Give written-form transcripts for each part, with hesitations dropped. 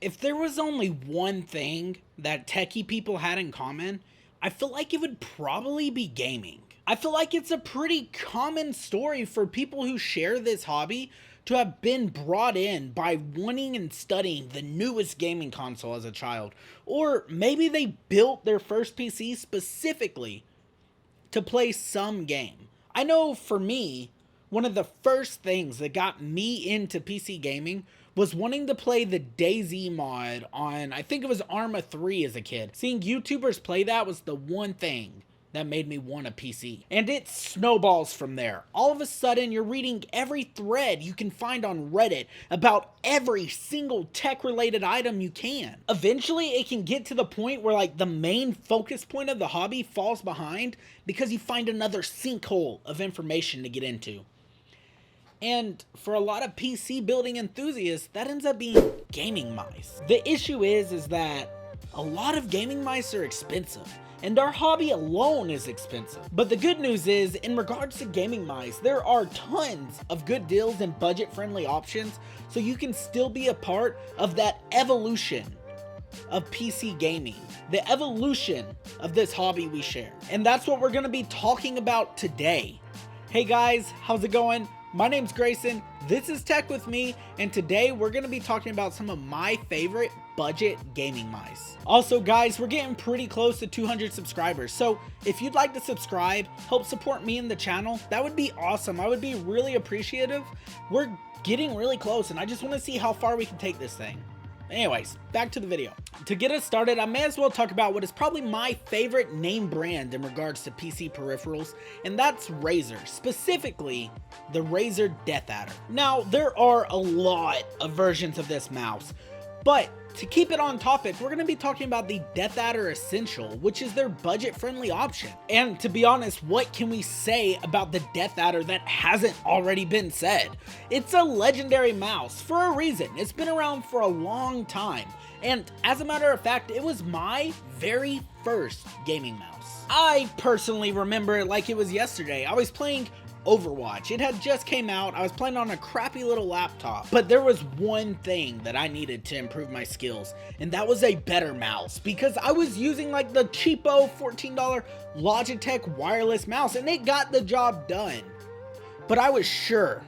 If there was only one thing that techie people had in common, I feel like it would probably be gaming. I feel like it's a pretty common story for people who share this hobby to have been brought in by wanting and studying the newest gaming console as a child. Or maybe they built their first PC specifically to play some game. I know for me, one of the first things that got me into PC gaming was wanting to play the DayZ mod on, I think it was Arma 3 as a kid. Seeing YouTubers play that was the one thing that made me want a PC. And it snowballs from there. All of a sudden, you're reading every thread you can find on Reddit about every single tech-related item you can. Eventually, it can get to the point where like the main focus point of the hobby falls behind because you find another sinkhole of information to get into. And for a lot of PC building enthusiasts, that ends up being gaming mice. The issue is that a lot of gaming mice are expensive, and our hobby alone is expensive. But the good news is, in regards to gaming mice, there are tons of good deals and budget-friendly options, so you can still be a part of that evolution of PC gaming, the evolution of this hobby we share. And that's what we're gonna be talking about today. Hey guys, how's it going? My name's Grayson, this is Tech With Me, and today we're going to be talking about some of my favorite budget gaming mice. Also guys, we're getting pretty close to 200 subscribers, so if you'd like to subscribe, help support me in the channel, that would be awesome. I would be really appreciative. We're getting really close, and I just want to see how far we can take this thing. Anyways, back to the video. To get us started, I may as well talk about what is probably my favorite name brand in regards to PC peripherals, and that's Razer, specifically the Razer DeathAdder. Now, there are a lot of versions of this mouse, but to keep it on topic, we're going to be talking about the DeathAdder Essential, which is their budget-friendly option. And to be honest, what can we say about the DeathAdder that hasn't already been said? It's a legendary mouse for a reason. It's been around for a long time. And as a matter of fact, it was my very first gaming mouse. I personally remember it like it was yesterday. I was playing Overwatch. It had just came out. I was playing on a crappy little laptop, but there was one thing that I needed to improve my skills, and that was a better mouse, because I was using like the cheapo $14 Logitech wireless mouse, and it got the job done. But I was sure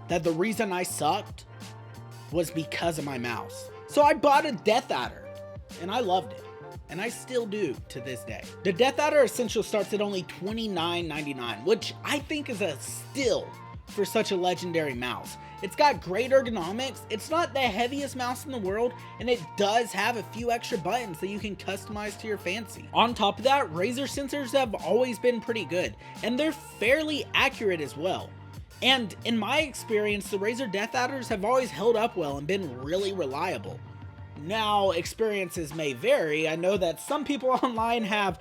that the reason I sucked was because of my mouse. So I bought a DeathAdder, and I loved it. And I still do to this day. The DeathAdder Essential starts at only $29.99, which I think is a steal for such a legendary mouse. It's got great ergonomics, it's not the heaviest mouse in the world, and it does have a few extra buttons that you can customize to your fancy. On top of that, Razer sensors have always been pretty good, and they're fairly accurate as well. And in my experience, the Razer DeathAdders have always held up well and been really reliable. Now, experiences may vary. I know that some people online have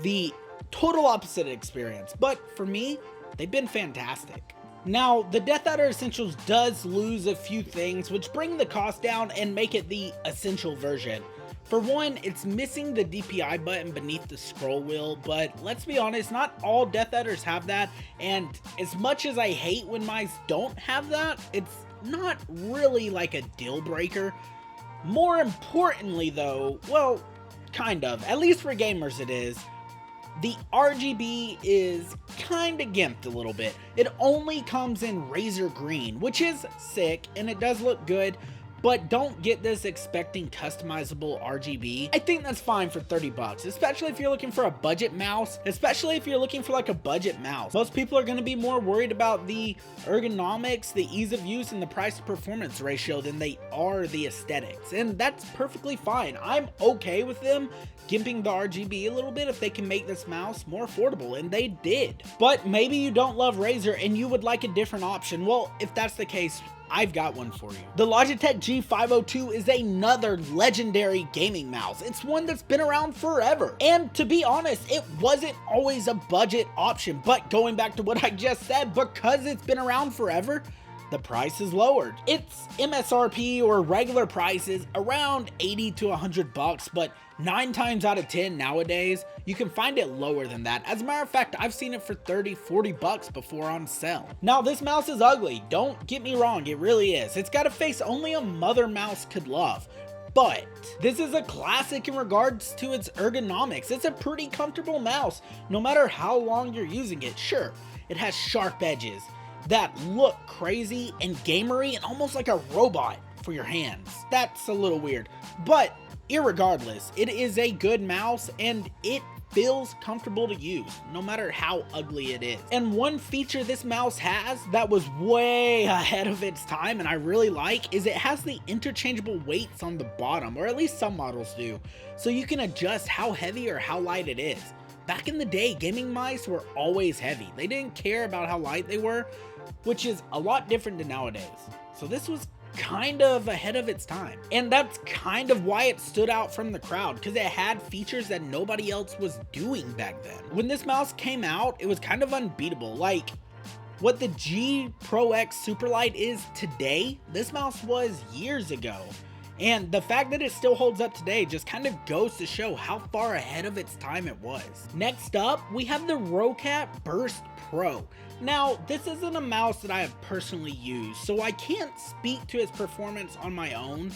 the total opposite experience, but for me, they've been fantastic. Now, the DeathAdder Essentials does lose a few things, which bring the cost down and make it the essential version. For one, it's missing the DPI button beneath the scroll wheel, but let's be honest, not all DeathAdders have that, and as much as I hate when mice don't have that, it's not really like a deal breaker. More importantly though, well, kind of, at least for gamers it is, the RGB is kinda gimped a little bit. It only comes in Razer Green, which is sick, and it does look good, but don't get this expecting customizable RGB. I think that's fine for 30 bucks, especially if you're looking for a budget mouse, especially if you're looking for like a budget mouse. Most people are gonna be more worried about the ergonomics, the ease of use, and the price to performance ratio than they are the aesthetics, and that's perfectly fine. I'm okay with them gimping the RGB a little bit if they can make this mouse more affordable, and they did. But maybe you don't love Razer and you would like a different option. Well, if that's the case, I've got one for you. The Logitech G502 is another legendary gaming mouse. It's one that's been around forever. And to be honest, it wasn't always a budget option, but going back to what I just said, because it's been around forever, the price is lowered. Its MSRP or regular price is around 80 to 100 bucks, but 9 times out of 10 nowadays, you can find it lower than that. As a matter of fact, I've seen it for 30, 40 bucks before on sale. Now, this mouse is ugly. Don't get me wrong, it really is. It's got a face only a mother mouse could love. But this is a classic in regards to its ergonomics. It's a pretty comfortable mouse, no matter how long you're using it. Sure, it has sharp edges that look crazy and gamery and almost like a robot for your hands. That's a little weird, but irregardless, it is a good mouse and it feels comfortable to use, no matter how ugly it is. And one feature this mouse has that was way ahead of its time and I really like is it has the interchangeable weights on the bottom, or at least some models do, so you can adjust how heavy or how light it is. Back in the day, gaming mice were always heavy. They didn't care about how light they were, which is a lot different than nowadays. So this was kind of ahead of its time. And that's kind of why it stood out from the crowd, because it had features that nobody else was doing back then. When this mouse came out, it was kind of unbeatable. Like what the G Pro X Superlight is today, this mouse was years ago. And the fact that it still holds up today just kind of goes to show how far ahead of its time it was. Next up, we have the Roccat Burst Pro. Now, this isn't a mouse that I have personally used, so I can't speak to its performance on my own,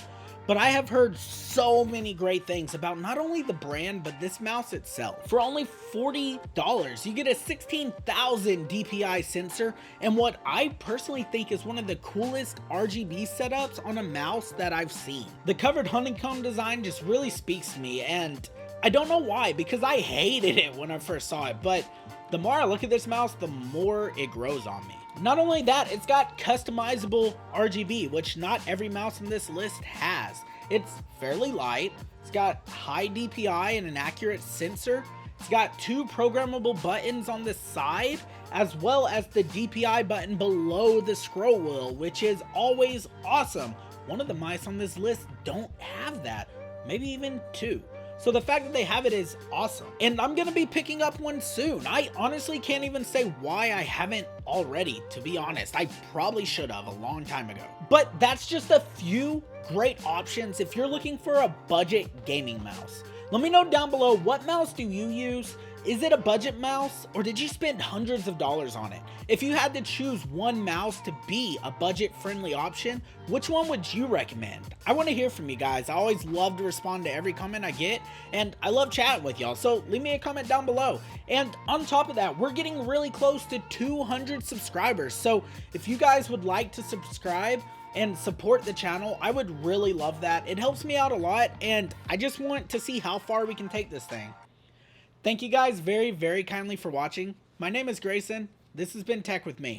but I have heard so many great things about not only the brand, but this mouse itself. For only $40, you get a 16,000 DPI sensor and what I personally think is one of the coolest RGB setups on a mouse that I've seen. The covered honeycomb design just really speaks to me, and I don't know why, because I hated it when I first saw it, but the more I look at this mouse, the more it grows on me. Not only that, it's got customizable RGB, which not every mouse on this list has. It's fairly light, it's got high DPI and an accurate sensor, it's got 2 programmable buttons on the side, as well as the DPI button below the scroll wheel, which is always awesome. One of the mice on this list don't have that, maybe even 2. So the fact that they have it is awesome. And I'm gonna be picking up one soon. I honestly can't even say why I haven't already, to be honest. I probably should have a long time ago. But that's just a few great options if you're looking for a budget gaming mouse. Let me know down below, what mouse do you use? Is it a budget mouse, or did you spend hundreds of dollars on it? If you had to choose one mouse to be a budget-friendly option, which one would you recommend? I want to hear from you guys. I always love to respond to every comment I get, and I love chatting with y'all, so leave me a comment down below. And on top of that, we're getting really close to 200 subscribers, so if you guys would like to subscribe and support the channel, I would really love that. It helps me out a lot, and I just want to see how far we can take this thing. Thank you guys very, very kindly for watching. My name is Grayson. This has been Tech with me.